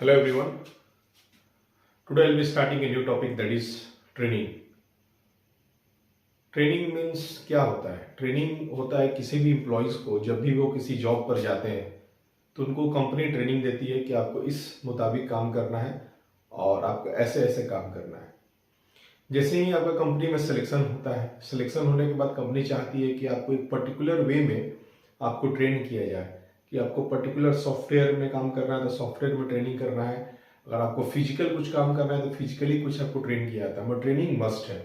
Hello everyone. Today I'll be starting a new topic that is training. Training means क्या होता है? Training होता है किसी भी एम्प्लॉयज़ को जब भी वो किसी जॉब पर जाते हैं तो उनको कंपनी ट्रेनिंग देती है कि आपको इस मुताबिक काम करना है और आपको ऐसे ऐसे काम करना है। जैसे ही आपका कंपनी में सिलेक्शन होता है, सिलेक्शन होने के बाद कंपनी चाहती है कि आपको एक पर्टिकुलर वे में आपको ट्रेन किया जाए कि आपको पर्टिकुलर सॉफ्टवेयर में काम करना है तो सॉफ्टवेयर में ट्रेनिंग करना है, अगर आपको फिजिकल कुछ काम करना है तो फिजिकली कुछ आपको ट्रेन किया जाता है। बट ट्रेनिंग मस्ट है।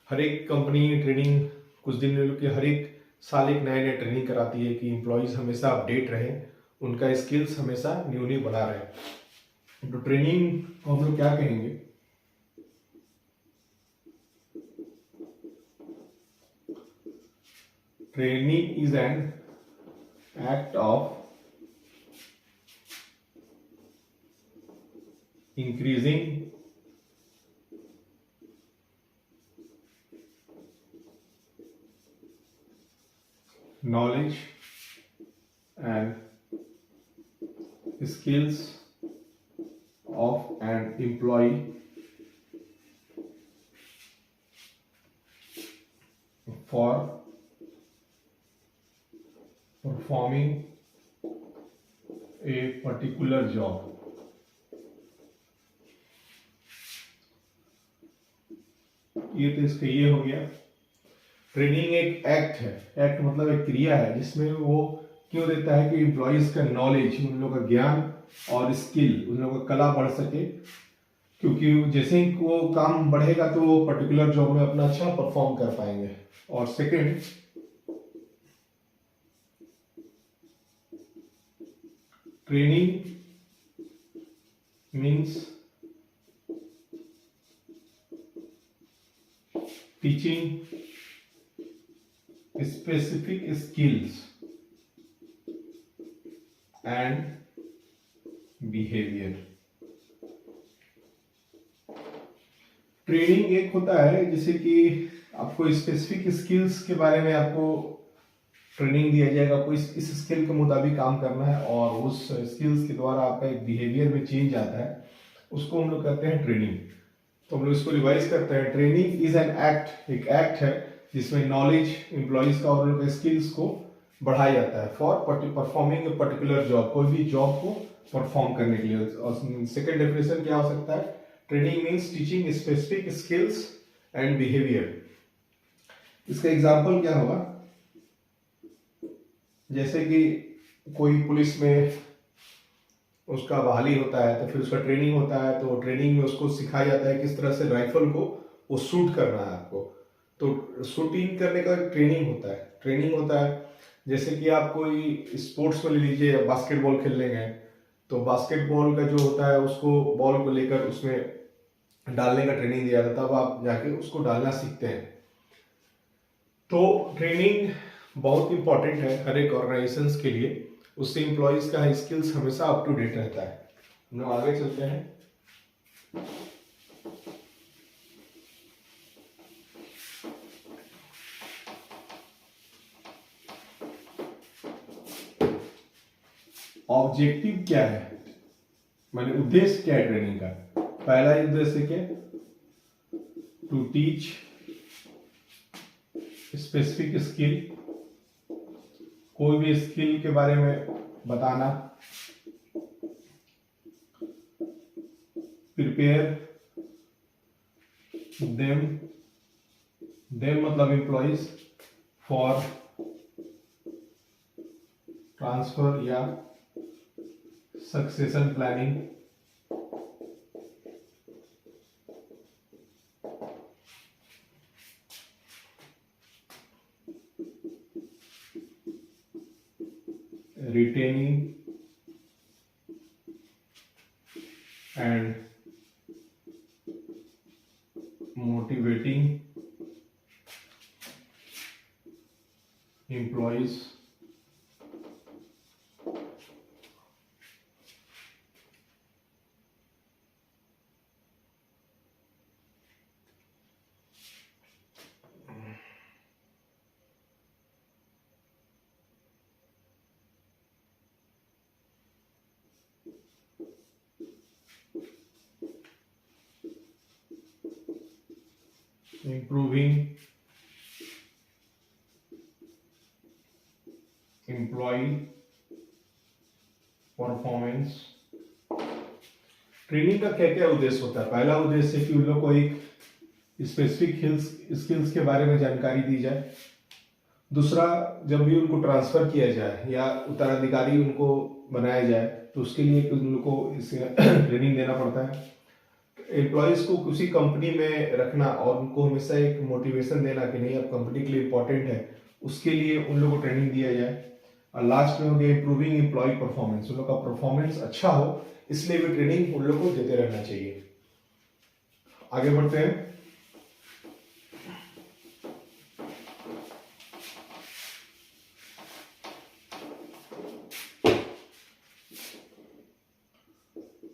हर एक कंपनी ट्रेनिंग कुछ दिन में कि हर एक साल एक नया नया ट्रेनिंग कराती है कि एम्प्लॉयज़ हमेशा अपडेट रहे, उनका स्किल्स हमेशा न्यू न्यू बढ़ा रहे। तो ट्रेनिंग को हम लोग क्या कहेंगे? Training is an act of increasing knowledge and skills of an employee for performing a particular job. ये तो इसका ये हो गया। ट्रेनिंग एक एक्ट है, एक्ट मतलब एक क्रिया है जिसमें वो क्यों देता है कि एम्प्लॉयज का नॉलेज, उन लोगों का ज्ञान और स्किल, उन लोगों का कला बढ़ सके, क्योंकि जैसे ही वो काम बढ़ेगा तो वो पर्टिकुलर जॉब में अपना अच्छा परफॉर्म कर पाएंगे। और second, training means teaching specific skills and behavior. Training एक होता है जैसे कि आपको स्पेसिफिक स्किल्स के बारे में आपको ट्रेनिंग दिया जाएगा, आपको इस स्किल के मुताबिक काम करना है और उस स्किल्स के द्वारा आपका एक बिहेवियर में चेंज आता है, उसको हम लोग कहते हैं ट्रेनिंग। तो हम लोग इसको रिवाइज करते हैं। ट्रेनिंग इज एन एक्ट, एक एक्ट है जिसमें नॉलेज एम्प्लॉयज का और उनके स्किल्स को बढ़ाया जाता है for performing a particular job, कोई भी जॉब को परफॉर्म करने के लिए। और सेकंड डेफिनेशन क्या हो सकता है? Training means teaching specific skills and behaviour. इसका एग्जांपल क्या होगा? जैसे कि कोई पुलिस में उसका बहाली होता है तो फिर उसका ट्रेनिंग होता है, तो ट्रेनिंग में उसको सिखाया जाता है किस तरह से राइफल को वो शूट करना है आपको। तो शूटिंग करने का ट्रेनिंग होता है, ट्रेनिंग होता है। जैसे कि आप कोई स्पोर्ट्स में ले लीजिए, बास्केटबॉल खेलने गए तो बास्केटबॉल का जो होता है उसको बॉल को लेकर उसमें डालने का ट्रेनिंग दिया जाता है, तब आप जाके उसको डालना सीखते हैं। तो ट्रेनिंग बहुत इंपॉर्टेंट है हर एक ऑर्गेनाइजेशंस के लिए, उससे एम्प्लॉयज का स्किल्स हमेशा अप टू डेट रहता है। हम लोग आगे चलते हैं। ऑब्जेक्टिव क्या है, माने उद्देश्य क्या है ट्रेनिंग का? पहला उद्देश्य क्या? टू टीच स्पेसिफिक स्किल, कोई भी स्किल के बारे में बताना। प्रिपेयर देम मतलब एम्प्लॉयज फॉर ट्रांसफर या succession planning. retaining and motivating employees improving employee performance. Training का क्या क्या उद्देश्य होता है? पहला उद्देश्य है कि उन लोग को एक स्पेसिफिक स्किल्स के बारे में जानकारी दी जाए। दूसरा, जब भी उनको ट्रांसफर किया जाए या उत्तराधिकारी उनको बनाया जाए तो उसके लिए उन लोग को इसे ट्रेनिंग देना पड़ता है। एम्प्लॉयज को किसी कंपनी में रखना और उनको हमेशा एक मोटिवेशन देना कि नहीं, अब कंपनी के लिए इंपॉर्टेंट है, उसके लिए उन लोगों को ट्रेनिंग दिया जाए। और लास्ट में हो गया इंप्रूविंग एम्प्लॉय परफॉर्मेंस। उन लोग का परफॉर्मेंस अच्छा हो इसलिए भी ट्रेनिंग उन लोग को देते रहना चाहिए। आगे बढ़ते हैं।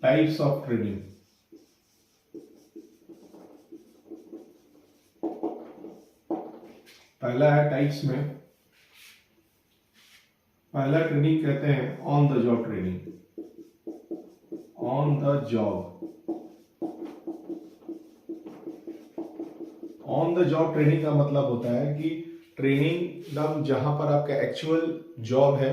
Types of training. पहला है टाइप्स में, पहला ट्रेनिंग कहते हैं on the job training. On the job, on the job training का मतलब होता है कि ट्रेनिंग जहां पर आपका एक्चुअल जॉब है,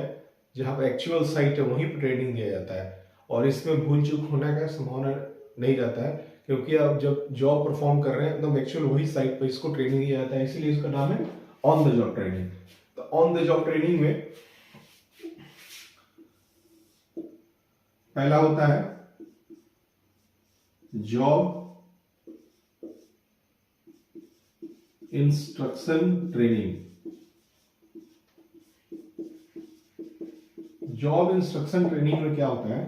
जहां पर एक्चुअल साइट है, वहीं पर ट्रेनिंग दिया जाता है। और इसमें भूल चूक होने का संभावना नहीं रहता है, क्योंकि आप जब जॉब परफॉर्म कर रहे हैं एकदम एक्चुअल वही साइट पर इसको ट्रेनिंग दिया जाता है, इसीलिए इसका नाम है ऑन द जॉब ट्रेनिंग। तो ऑन द जॉब ट्रेनिंग में पहला होता है job instruction training. Job instruction training में क्या होता है,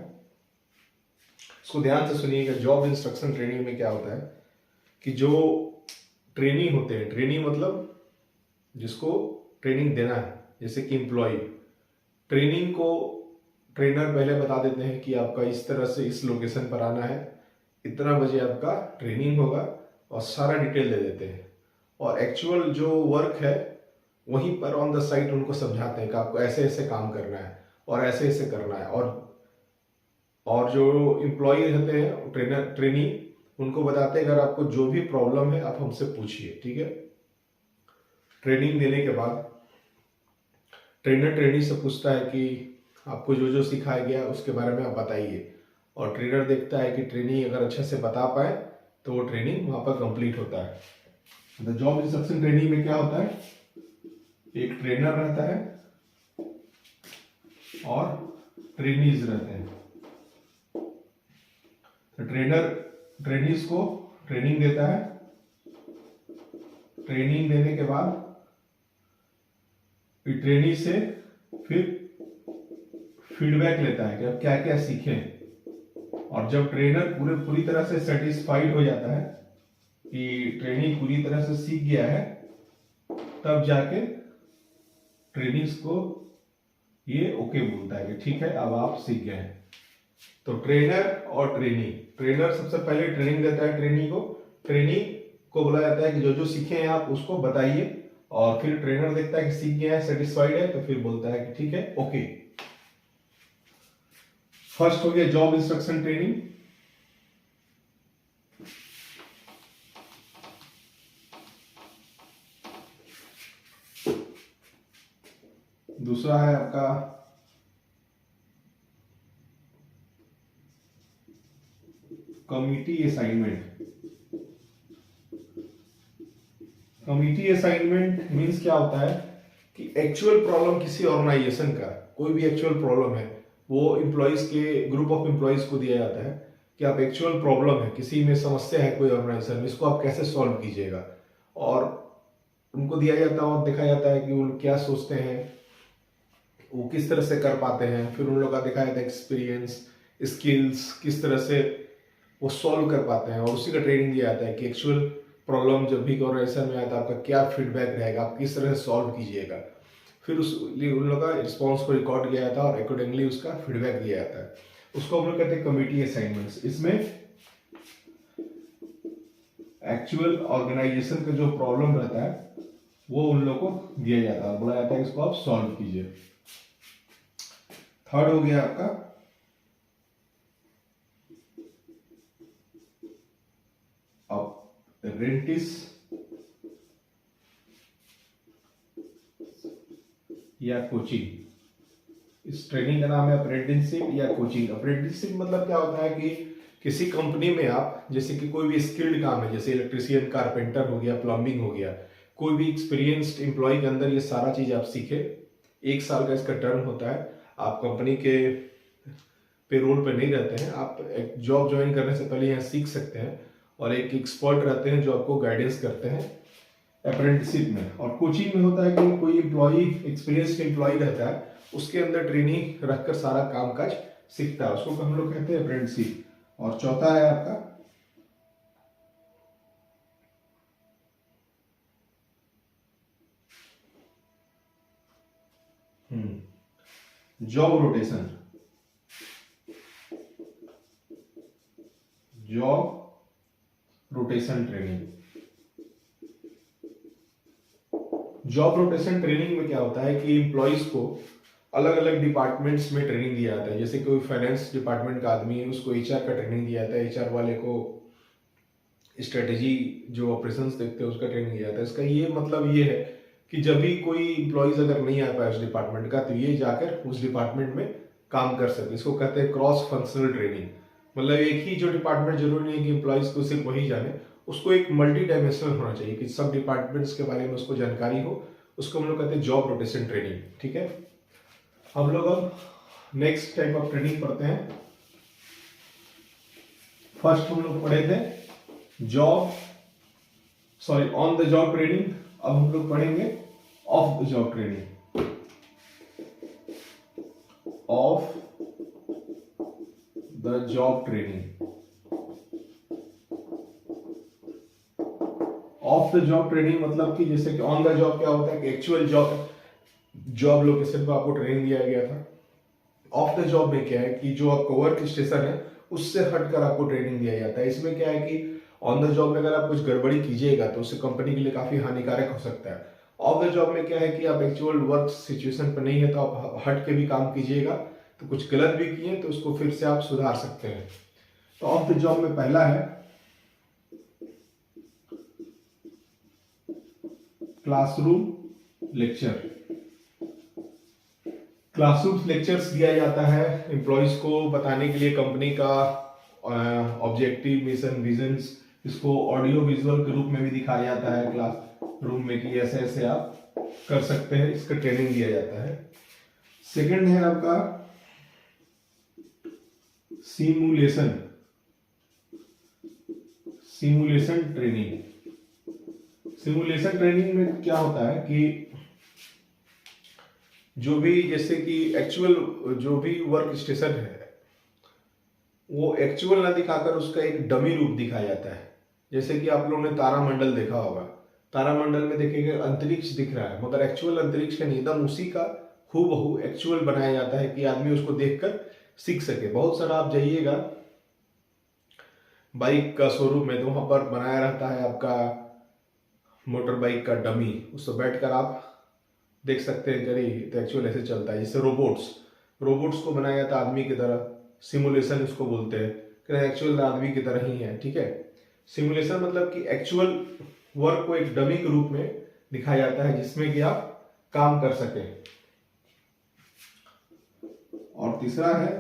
इसको ध्यान से सुनिएगा। जॉब इंस्ट्रक्शन ट्रेनिंग में क्या होता है कि जो ट्रेनिंग होते हैं, ट्रेनिंग मतलब जिसको ट्रेनिंग देना है, जैसे कि एम्प्लॉय, ट्रेनिंग को ट्रेनर पहले बता देते हैं कि आपका इस तरह से इस लोकेशन पर आना है, इतना बजे आपका ट्रेनिंग होगा, और सारा डिटेल दे देते हैं। और एक्चुअल जो वर्क है वहीं पर ऑन द साइट उनको समझाते हैं कि आपको ऐसे ऐसे काम करना है और ऐसे ऐसे करना है। और जो एम्प्लॉय रहते हैं, ट्रेनर ट्रेनी, उनको बताते हैं अगर आपको जो भी प्रॉब्लम है आप हमसे पूछिए, ठीक है। ट्रेनिंग देने के बाद ट्रेनर ट्रेनी से पूछता है कि आपको जो जो सिखाया गया उसके बारे में आप बताइए, और ट्रेनर देखता है कि ट्रेनी अगर अच्छे से बता पाए तो वो ट्रेनिंग वहां पर कंप्लीट होता है। तो जॉब इंस्ट्रक्शन ट्रेनिंग में क्या होता है, एक ट्रेनर रहता है और ट्रेनीज रहते हैं। तो ट्रेनर ट्रेनीज को ट्रेनिंग देता है, ट्रेनिंग देने के बाद ट्रेनी से फिर फीडबैक लेता है कि आप क्या क्या सीखें। और जब ट्रेनर पूरी तरह से सेटिस्फाइड हो जाता है कि ट्रेनिंग पूरी तरह से सीख गया है, तब जाके ट्रेनिंग्स को ये ओके बोलता है कि ठीक है अब आप सीख गए हैं। तो ट्रेनर और ट्रेनी, ट्रेनर सबसे पहले ट्रेनिंग देता है ट्रेनी को बोला जाता है कि जो जो सीखे हैं आप उसको बताइए, और फिर ट्रेनर देखता है कि सीख गया है, सेटिस्फाइड है, तो फिर बोलता है कि ठीक है ओके। फर्स्ट हो गया जॉब इंस्ट्रक्शन ट्रेनिंग। दूसरा है आपका committee assignment. Committee assignment means क्या होता है कि एक्चुअल प्रॉब्लम किसी ऑर्गेनाइजेशन का, कोई भी एक्चुअल प्रॉब्लम है वो एम्प्लॉइज के ग्रुप ऑफ एम्प्लॉइज को दिया जाता है कि आप एक्चुअल प्रॉब्लम है, किसी में समस्या है कोई ऑर्गेनाइजेशन में, इसको आप कैसे सॉल्व कीजिएगा। और उनको दिया जाता है और देखा जाता है कि वो क्या सोचते हैं, वो किस तरह से कर पाते हैं। फिर उन लोगों का देखा जाता है एक्सपीरियंस, स्किल्स, किस तरह से वो सॉल्व कर पाते हैं, और उसी का ट्रेनिंग दिया जाता है कि एक्चुअल प्रॉब्लम जब भी ऑर्गेनाइजेशन में आता है आपका क्या फीडबैक रहेगा, आप किस तरह से सॉल्व कीजिएगा। फिर उस उन लोगों का रिस्पॉन्स को रिकॉर्ड किया जाता है और अकॉर्डिंगली उसका फीडबैक दिया जाता है। उसको हम लोग कहते हैं कमिटी असाइनमेंट्स। इसमें एक्चुअल ऑर्गेनाइजेशन का जो प्रॉब्लम रहता है वो उन लोगों को दिया जाता है, बोला जाता है इसको आप सॉल्व कीजिए। थर्ड हो गया आपका अप्रेंटिस या कोचिंग। इस ट्रेनिंग का नाम है अप्रेंटिसशिप या कोचिंग। अप्रेंटिसशिप मतलब क्या होता है कि किसी कंपनी में आप, जैसे कि कोई भी स्किल्ड काम है, जैसे इलेक्ट्रिशियन, कारपेंटर हो गया, प्लम्बिंग हो गया, कोई भी एक्सपीरियंस्ड एम्प्लॉय के अंदर ये सारा चीज आप सीखे। 1 साल का इसका टर्म होता है। आप कंपनी के पेरोल पे नहीं रहते हैं, आप एक जॉब ज्वाइन करने से पहले यहाँ सीख सकते हैं, और एक एक्सपर्ट रहते हैं जो आपको गाइडेंस करते हैं अप्रेंटिसशिप में। और कोचिंग में होता है कि कोई एम्प्लॉय, एक्सपीरियंस्ड एम्प्लॉय रहता है, उसके अंदर ट्रेनिंग रखकर सारा काम काज सीखता है, उसको हम लोग कहते हैं अप्रेंटिसशिप। और चौथा है आपका job rotation. Job rotation training. Job rotation training में क्या होता है कि एम्प्लॉयज को अलग अलग डिपार्टमेंट्स में ट्रेनिंग दिया जाता है। जैसे कोई फाइनेंस डिपार्टमेंट का आदमी है, उसको एचआर का ट्रेनिंग दिया जाता है, एचआर वाले को स्ट्रेटेजी जो ऑपरेशंस देखते हैं उसका ट्रेनिंग दिया जाता है। इसका ये मतलब ये है कि जब भी कोई इम्प्लॉयज अगर नहीं आ पाए उस डिपार्टमेंट का, तो ये जाकर उस डिपार्टमेंट में काम कर सके। इसको कहते हैं क्रॉस फंक्शनल ट्रेनिंग। मतलब एक ही जो डिपार्टमेंट जरूरी नहीं है कि एम्प्लॉयज को सिर्फ वही जाने, उसको एक मल्टी डायमेंशनल होना चाहिए कि सब डिपार्टमेंट्स के बारे में उसको जानकारी हो। उसको हम लोग कहते हैं जॉब रोटेशन ट्रेनिंग। ठीक है, हम लोग अब नेक्स्ट टाइप ऑफ ट्रेनिंग पढ़ते हैं। फर्स्ट हम लोग पढ़े थे ऑन द जॉब ट्रेनिंग। अब हम लोग पढ़ेंगे of the job training. Of the job training. Of the job training मतलब कि जैसे कि ऑन द जॉब क्या होता है कि एक्चुअल जॉब लोकेशन पर आपको ट्रेनिंग दिया गया था। ऑफ द जॉब में क्या है कि जो आपका वर्क स्टेशन है उससे हटकर आपको ट्रेनिंग दिया जाता है। इसमें क्या है कि ऑन द जॉब में अगर आप कुछ गड़बड़ी कीजिएगा तो उससे कंपनी के लिए काफी हानिकारक हो सकता है। ऑफ द जॉब में क्या है कि आप एक्चुअल वर्क सिचुएशन पर नहीं है तो आप हट के भी काम कीजिएगा, तो कुछ गलत भी किए तो उसको फिर से आप सुधार सकते हैं। तो ऑफ द जॉब में पहला है क्लासरूम लेक्चर। क्लासरूम लेक्चर्स दिया जाता है एम्प्लॉयज को बताने के लिए कंपनी का ऑब्जेक्टिव, मिशन, विजन्स। इसको ऑडियो विजुअल के रूप में भी दिखाया जाता है क्लास रूम में कि ऐसे ऐसे आप कर सकते हैं। इसका ट्रेनिंग दिया जाता है। सेकंड है आपका सिमुलेशन ट्रेनिंग। सिमुलेशन ट्रेनिंग में क्या होता है कि जो भी, जैसे कि एक्चुअल जो भी वर्क स्टेशन है वो एक्चुअल ना दिखाकर उसका एक डमी रूप दिखाया जाता है। जैसे कि आप लोगों ने तारामंडल देखा होगा, तारामंडल में देखिएगा अंतरिक्ष दिख रहा है, मगर एक्चुअल अंतरिक्ष का नहीं, एकदम उसी का हूबहू एक्चुअल बनाया जाता है कि आदमी उसको देखकर सीख सके। बहुत सारा आप जाइएगा बाइक का शोरूम में, तो वहां पर बनाया रहता है आपका मोटर बाइक का डमी, उसको बैठकर आप देख सकते हैं करी तो एक्चुअल ऐसे चलता है। जैसे रोबोट्स को बनाया जाता है आदमी की तरह, सिमुलेशन इसको बोलते हैं कि एक्चुअल आदमी की तरह ही है। ठीक है, सिमुलेशन मतलब कि एक्चुअल वर्क को एक डमी के रूप में दिखाया जाता है जिसमें कि आप काम कर सकें। और तीसरा है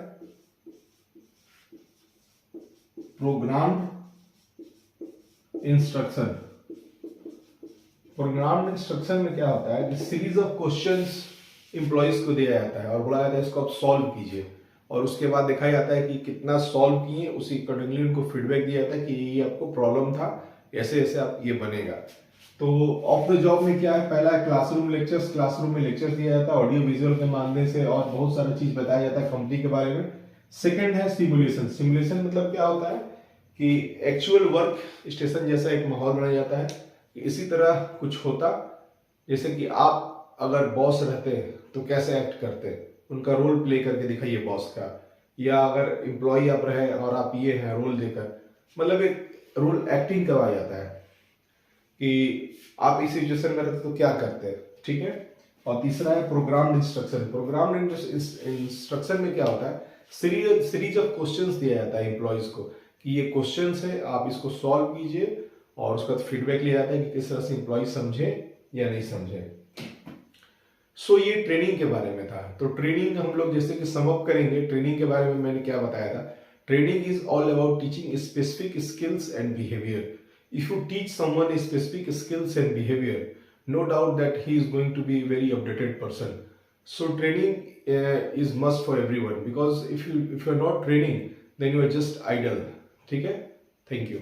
प्रोग्राम्ड इंस्ट्रक्शन। प्रोग्राम्ड इंस्ट्रक्शन में क्या होता है कि सीरीज ऑफ क्वेश्चंस एम्प्लॉयज को दिया जाता है और बोला जाता है इसको आप सॉल्व कीजिए, और उसके बाद देखा जाता है कि कितना सॉल्व किए, उसी अकॉर्डिंगली उनको फीडबैक दिया जाता है कि ये आपको प्रॉब्लम था, ऐसे ऐसे आप ये बनेगा। तो ऑफ द जॉब में क्या है, पहला है क्लासरूम लेक्चर्स। क्लासरूम में लेक्चर दिया जाता है ऑडियो विजुअल के माध्यम से और बहुत सारा चीज बताया जाता है कंपनी के बारे में। सेकंड है सिमुलेशन। सिमुलेशन मतलब क्या होता है कि एक्चुअल वर्क स्टेशन जैसा एक माहौल बनाया जाता है कि इसी तरह कुछ होता, जैसे कि आप अगर बॉस रहते तो कैसे एक्ट करते, उनका रोल प्ले करके दिखाइए बॉस का। या अगर एम्प्लॉय आप रहे और आप ये हैं रोल देकर, मतलब एक रोल एक्टिंग करवाया जाता है कि आप इस सिचुएशन में रहते तो क्या करते। ठीक है, और तीसरा है प्रोग्राम्ड इंस्ट्रक्शन। प्रोग्राम्ड इंस्ट्रक्शन में क्या होता है, सीरीज ऑफ क्वेश्चंस दिया जाता है एम्प्लॉयज को कि ये क्वेश्चंस है, आप इसको सॉल्व कीजिए, और उसका फीडबैक लिया जाता है कि किस तरह से एम्प्लॉय समझे या नहीं समझे। सो ये ट्रेनिंग के बारे में था। तो ट्रेनिंग हम लोग जैसे कि सम अप करेंगे, ट्रेनिंग के बारे में मैंने क्या बताया था। Training is all about teaching specific skills and behaviour. If you teach someone specific skills and behaviour, no doubt that he is going to be a very updated person. So training is must for everyone, because if you are not training then you are just idle. ठीक है, thank you.